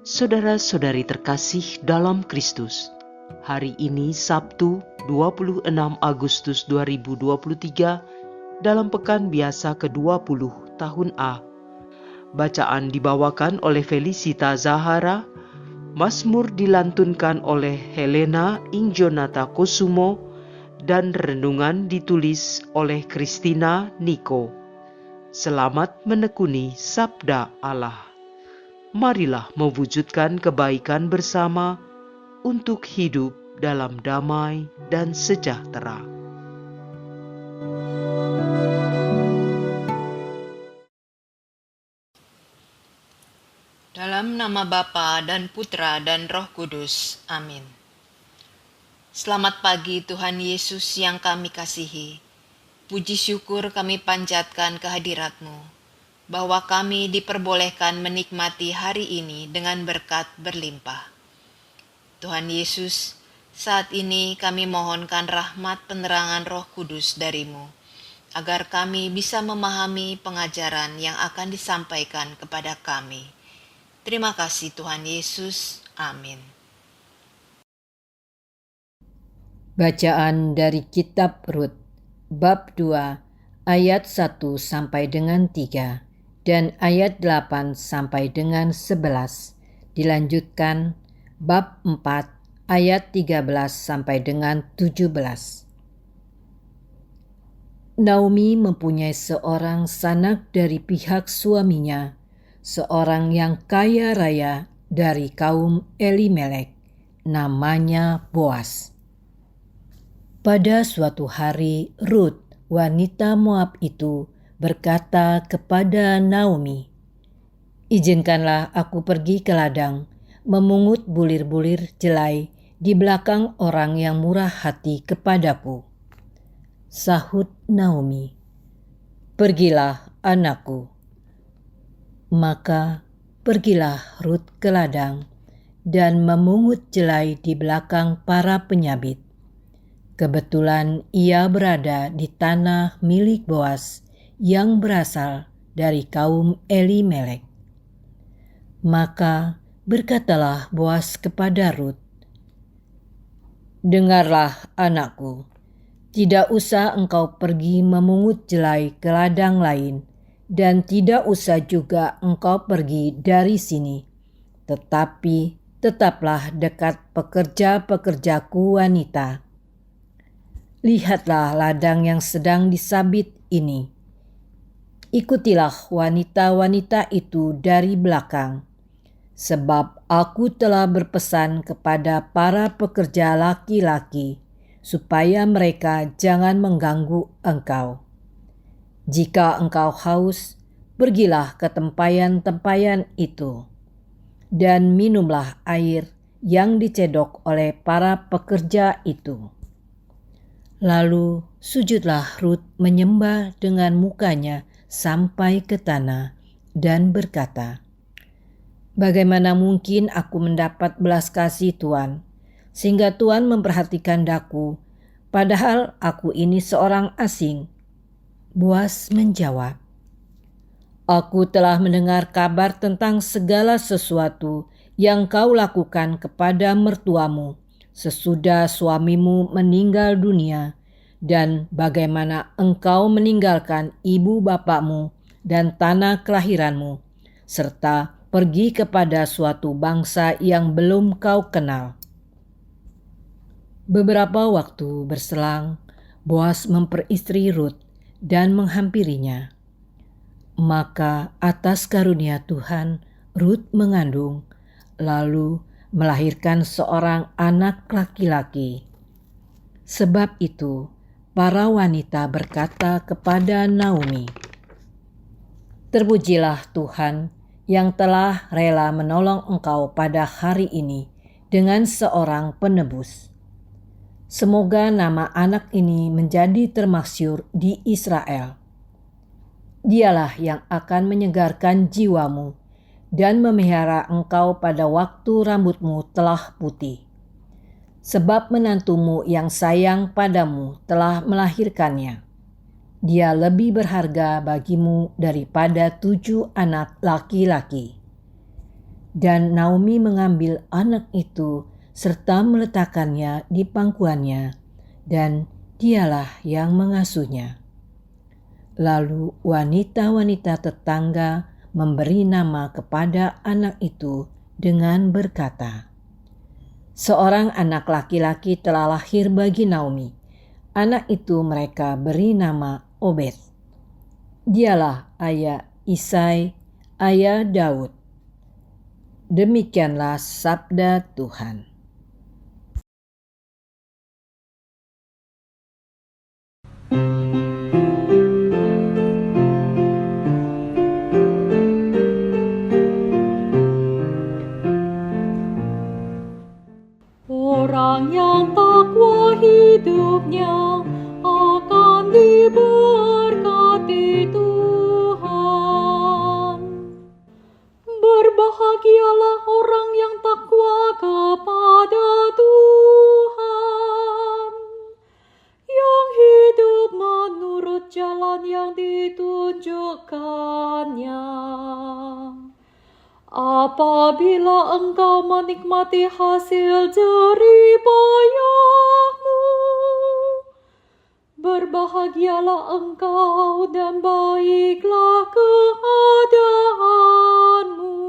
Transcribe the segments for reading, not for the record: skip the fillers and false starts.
Saudara-saudari terkasih dalam Kristus, hari ini Sabtu 26 Agustus 2023 dalam pekan biasa ke-20 tahun A. Bacaan dibawakan oleh Felicita Zahara, Mazmur dilantunkan oleh Helena Ingjonata Kosumo, dan renungan ditulis oleh Christina Niko. Selamat menekuni Sabda Allah. Marilah mewujudkan kebaikan bersama untuk hidup dalam damai dan sejahtera. Dalam nama Bapa dan Putra dan Roh Kudus. Amin. Selamat pagi Tuhan Yesus yang kami kasihi. Puji syukur kami panjatkan kehadirat-Mu, bahwa kami diperbolehkan menikmati hari ini dengan berkat berlimpah. Tuhan Yesus, saat ini kami mohonkan rahmat penerangan Roh Kudus dari-Mu, agar kami bisa memahami pengajaran yang akan disampaikan kepada kami. Terima kasih Tuhan Yesus. Amin. Bacaan dari Kitab Rut, bab 2, ayat 1 sampai dengan 3, dan ayat 8 sampai dengan 11. Dilanjutkan bab 4, ayat 13 sampai dengan 17. Naomi mempunyai seorang sanak dari pihak suaminya, seorang yang kaya raya dari kaum Elimelek, namanya Boas. Pada suatu hari, Rut, wanita Moab itu, berkata kepada Naomi, "Izinkanlah aku pergi ke ladang, memungut bulir-bulir jelai di belakang orang yang murah hati kepadaku." Sahut Naomi, "Pergilah, anakku." Maka pergilah Rut ke ladang dan memungut jelai di belakang para penyabit. Kebetulan ia berada di tanah milik Boas yang berasal dari kaum Elimelek. Maka berkatalah Boas kepada Rut, "Dengarlah anakku, tidak usah engkau pergi memungut jelai ke ladang lain, dan tidak usah juga engkau pergi dari sini, tetapi tetaplah dekat pekerja-pekerjaku wanita. Lihatlah ladang yang sedang disabit ini. Ikutilah wanita-wanita itu dari belakang, sebab aku telah berpesan kepada para pekerja laki-laki, supaya mereka jangan mengganggu engkau. Jika engkau haus, pergilah ke tempayan-tempayan itu, dan minumlah air yang dicedok oleh para pekerja itu." Lalu sujudlah Rut menyembah dengan mukanya sampai ke tanah dan berkata, "Bagaimana mungkin aku mendapat belas kasih Tuan, sehingga Tuan memperhatikan daku, padahal aku ini seorang asing?" Boas menjawab, "Aku telah mendengar kabar tentang segala sesuatu yang kau lakukan kepada mertuamu sesudah suamimu meninggal dunia, dan bagaimana engkau meninggalkan ibu bapakmu dan tanah kelahiranmu, serta pergi kepada suatu bangsa yang belum kau kenal." Beberapa waktu berselang, Boas memperistri Rut dan menghampirinya. Maka atas karunia Tuhan, Rut mengandung, lalu melahirkan seorang anak laki-laki. Sebab itu, para wanita berkata kepada Naomi, "Terpujilah Tuhan yang telah rela menolong engkau pada hari ini dengan seorang penebus. Semoga nama anak ini menjadi termasyhur di Israel. Dialah yang akan menyegarkan jiwamu dan memelihara engkau pada waktu rambutmu telah putih. Sebab menantumu yang sayang padamu telah melahirkannya. Dia lebih berharga bagimu daripada 7 anak laki-laki." Dan Naomi mengambil anak itu serta meletakkannya di pangkuannya, dan dialah yang mengasuhnya. Lalu wanita-wanita tetangga memberi nama kepada anak itu dengan berkata, "Seorang anak laki-laki telah lahir bagi Naomi." Anak itu mereka beri nama Obed. Dialah ayah Isai, ayah Daud. Demikianlah sabda Tuhan. Orang yang takwa hidupnya akan diberkati Tuhan. Berbahagialah orang yang takwa kepada Tuhan, yang hidup menurut jalan yang ditunjukkannya. Apabila engkau menikmati hasil jerih payahmu, berbahagialah engkau dan baiklah keadaanmu.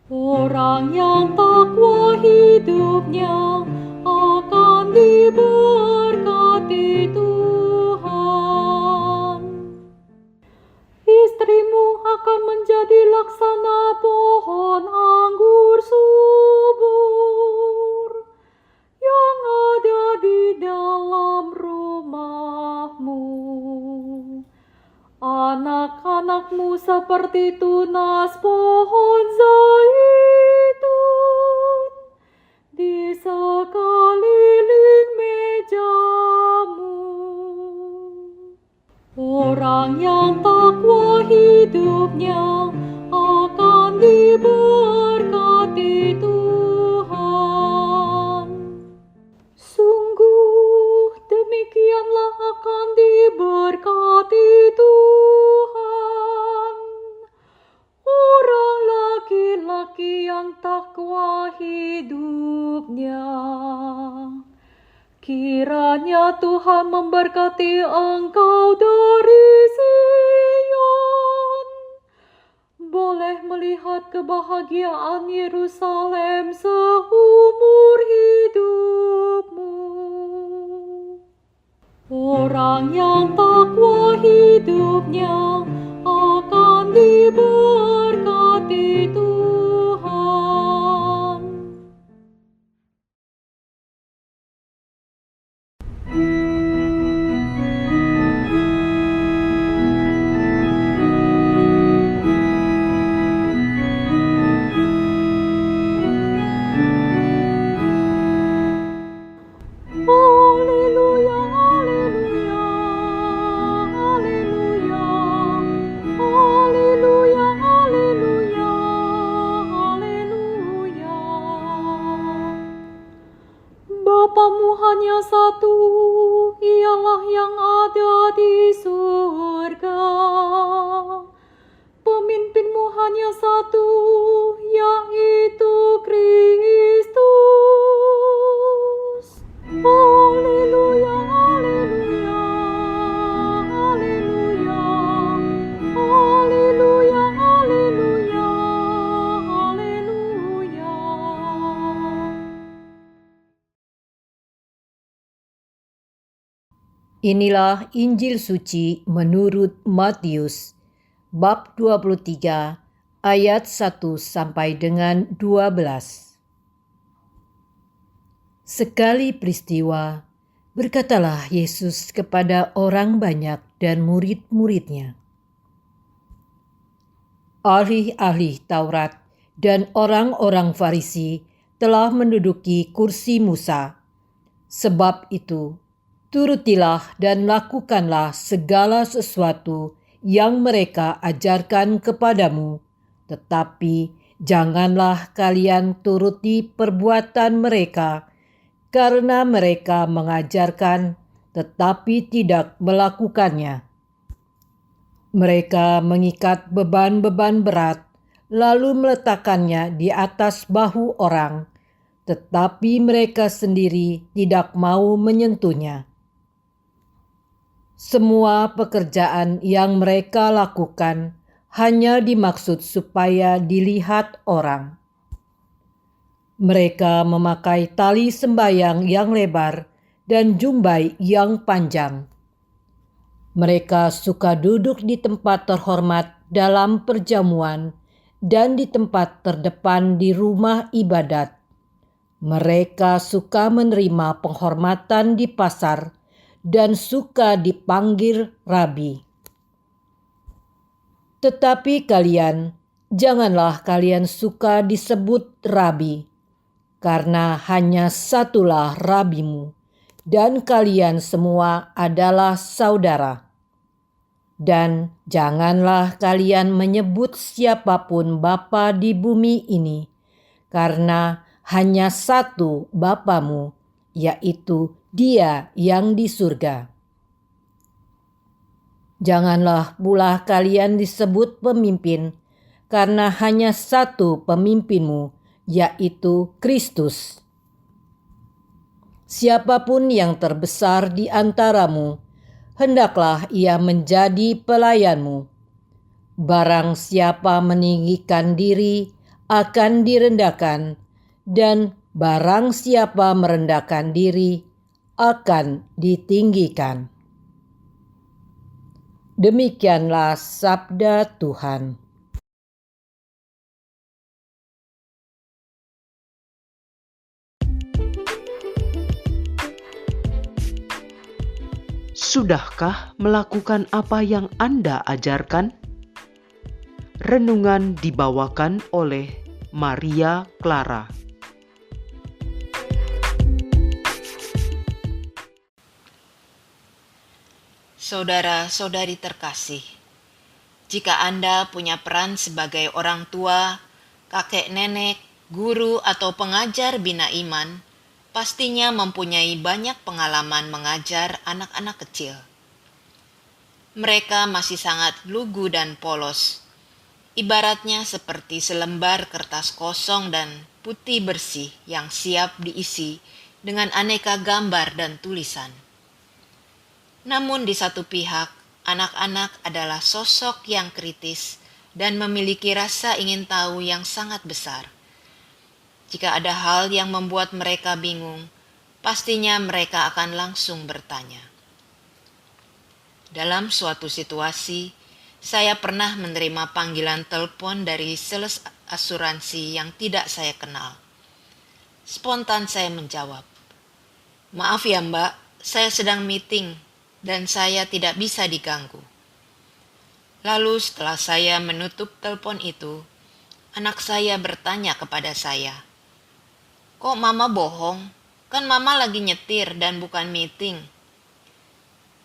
Orang yang takwa hidupnya akan diberkati Tuhan. Istrimu akan menjadi laksana pohon anggur subur yang ada di dalam rumahmu. Anak-anakmu seperti tunas pohon zaitun di sekeliling mejamu. Orang yang takwa hidupnya akan diberkati Tuhan. Sungguh demikianlah akan diberkati Tuhan orang laki-laki yang takwa hidupnya. Kiranya Tuhan memberkati engkau dari Sion, boleh melihat kebahagiaan Yerusalem seumur hidupmu. Orang yang takwa hidupnya akan diberkati Tuhan. Bapamu hanya satu, ialah yang ada di surga. Pemimpinmu hanya satu, yaitu Kristus. Haleluya, haleluya, haleluya, haleluya, haleluya, haleluya. Inilah Injil suci menurut Matius, bab 23, ayat 1 sampai dengan 12. Sekali peristiwa, berkatalah Yesus kepada orang banyak dan murid-muridnya, "Ahli-ahli Taurat dan orang-orang Farisi telah menduduki kursi Musa. Sebab itu, turutilah dan lakukanlah segala sesuatu yang mereka ajarkan kepadamu, tetapi janganlah kalian turuti perbuatan mereka, karena mereka mengajarkan tetapi tidak melakukannya. Mereka mengikat beban-beban berat lalu meletakkannya di atas bahu orang, tetapi mereka sendiri tidak mau menyentuhnya. Semua pekerjaan yang mereka lakukan hanya dimaksud supaya dilihat orang. Mereka memakai tali sembayang yang lebar dan jumbai yang panjang. Mereka suka duduk di tempat terhormat dalam perjamuan dan di tempat terdepan di rumah ibadat. Mereka suka menerima penghormatan di pasar dan suka dipanggil rabi. Tetapi kalian, janganlah kalian suka disebut rabi, karena hanya satulah rabimu, dan kalian semua adalah saudara. Dan janganlah kalian menyebut siapapun bapa di bumi ini, karena hanya satu Bapamu, yaitu Dia yang di surga. Janganlah pula kalian disebut pemimpin, karena hanya satu pemimpinmu, yaitu Kristus. Siapapun yang terbesar di antaramu, hendaklah ia menjadi pelayanmu. Barang siapa meninggikan diri akan direndahkan, dan barang siapa merendahkan diri akan ditinggikan. Demikianlah sabda Tuhan. Sudahkah melakukan apa yang Anda ajarkan? Renungan dibawakan oleh Maria Clara. Saudara-saudari terkasih, jika Anda punya peran sebagai orang tua, kakek nenek, guru, atau pengajar bina iman, pastinya mempunyai banyak pengalaman mengajar anak-anak kecil. Mereka masih sangat lugu dan polos, ibaratnya seperti selembar kertas kosong dan putih bersih yang siap diisi dengan aneka gambar dan tulisan. Namun di satu pihak, anak-anak adalah sosok yang kritis dan memiliki rasa ingin tahu yang sangat besar. Jika ada hal yang membuat mereka bingung, pastinya mereka akan langsung bertanya. Dalam suatu situasi, saya pernah menerima panggilan telepon dari sales asuransi yang tidak saya kenal. Spontan saya menjawab, "Maaf ya Mbak, saya sedang meeting dan saya tidak bisa diganggu." Lalu setelah saya menutup telepon itu, anak saya bertanya kepada saya, "Kok Mama bohong? Kan Mama lagi nyetir dan bukan meeting."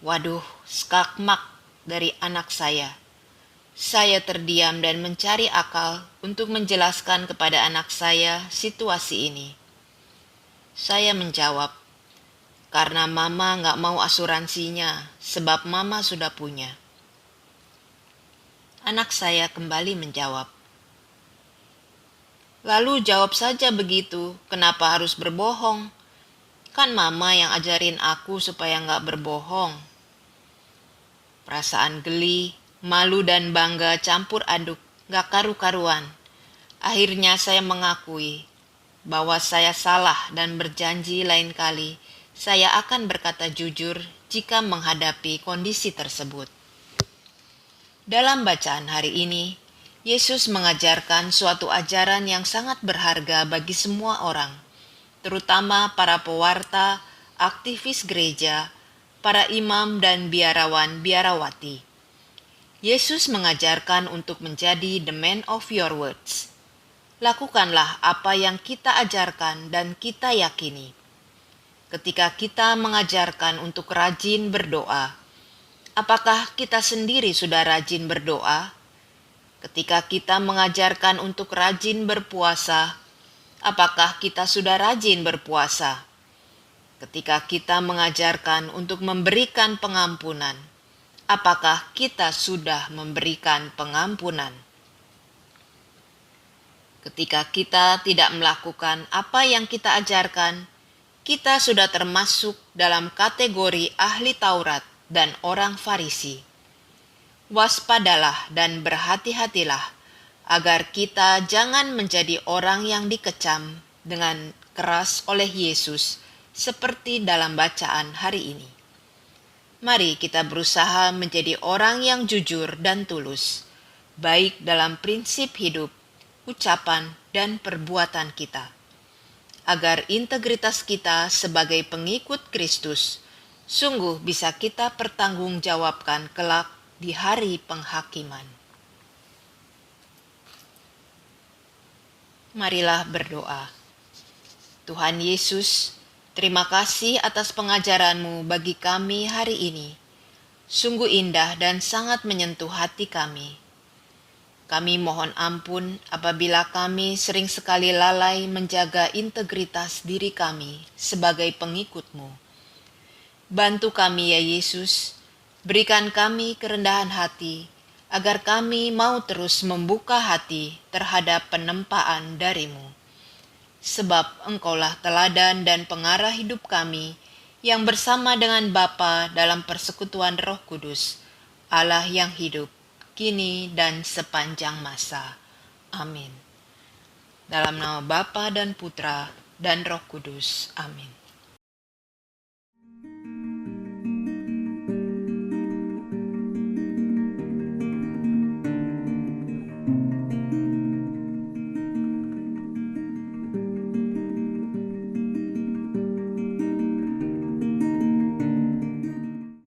Waduh, skakmak dari anak saya. Saya terdiam dan mencari akal untuk menjelaskan kepada anak saya situasi ini. Saya menjawab, "Karena Mama gak mau asuransinya, sebab Mama sudah punya." Anak saya kembali menjawab, "Lalu jawab saja begitu, kenapa harus berbohong? Kan Mama yang ajarin aku supaya gak berbohong." Perasaan geli, malu dan bangga campur aduk, gak karu-karuan. Akhirnya saya mengakui bahwa saya salah dan berjanji lain kali saya akan berkata jujur jika menghadapi kondisi tersebut. Dalam bacaan hari ini, Yesus mengajarkan suatu ajaran yang sangat berharga bagi semua orang, terutama para pewarta, aktivis gereja, para imam dan biarawan-biarawati. Yesus mengajarkan untuk menjadi the man of your words. Lakukanlah apa yang kita ajarkan dan kita yakini. Ketika kita mengajarkan untuk rajin berdoa, apakah kita sendiri sudah rajin berdoa? Ketika kita mengajarkan untuk rajin berpuasa, apakah kita sudah rajin berpuasa? Ketika kita mengajarkan untuk memberikan pengampunan, apakah kita sudah memberikan pengampunan? Ketika kita tidak melakukan apa yang kita ajarkan, kita sudah termasuk dalam kategori ahli Taurat dan orang Farisi. Waspadalah dan berhati-hatilah agar kita jangan menjadi orang yang dikecam dengan keras oleh Yesus seperti dalam bacaan hari ini. Mari kita berusaha menjadi orang yang jujur dan tulus, baik dalam prinsip hidup, ucapan, dan perbuatan kita, agar integritas kita sebagai pengikut Kristus sungguh bisa kita pertanggungjawabkan kelak di hari penghakiman. Marilah berdoa. Tuhan Yesus, terima kasih atas pengajaran-Mu bagi kami hari ini. Sungguh indah dan sangat menyentuh hati kami. Kami mohon ampun apabila kami sering sekali lalai menjaga integritas diri kami sebagai pengikut-Mu. Bantu kami ya Yesus, berikan kami kerendahan hati, agar kami mau terus membuka hati terhadap penempaan dari-Mu. Sebab Engkaulah teladan dan pengarah hidup kami, yang bersama dengan Bapa dalam persekutuan Roh Kudus, Allah yang hidup, kini dan sepanjang masa. Amin. Dalam nama Bapa dan Putra dan Roh Kudus. Amin.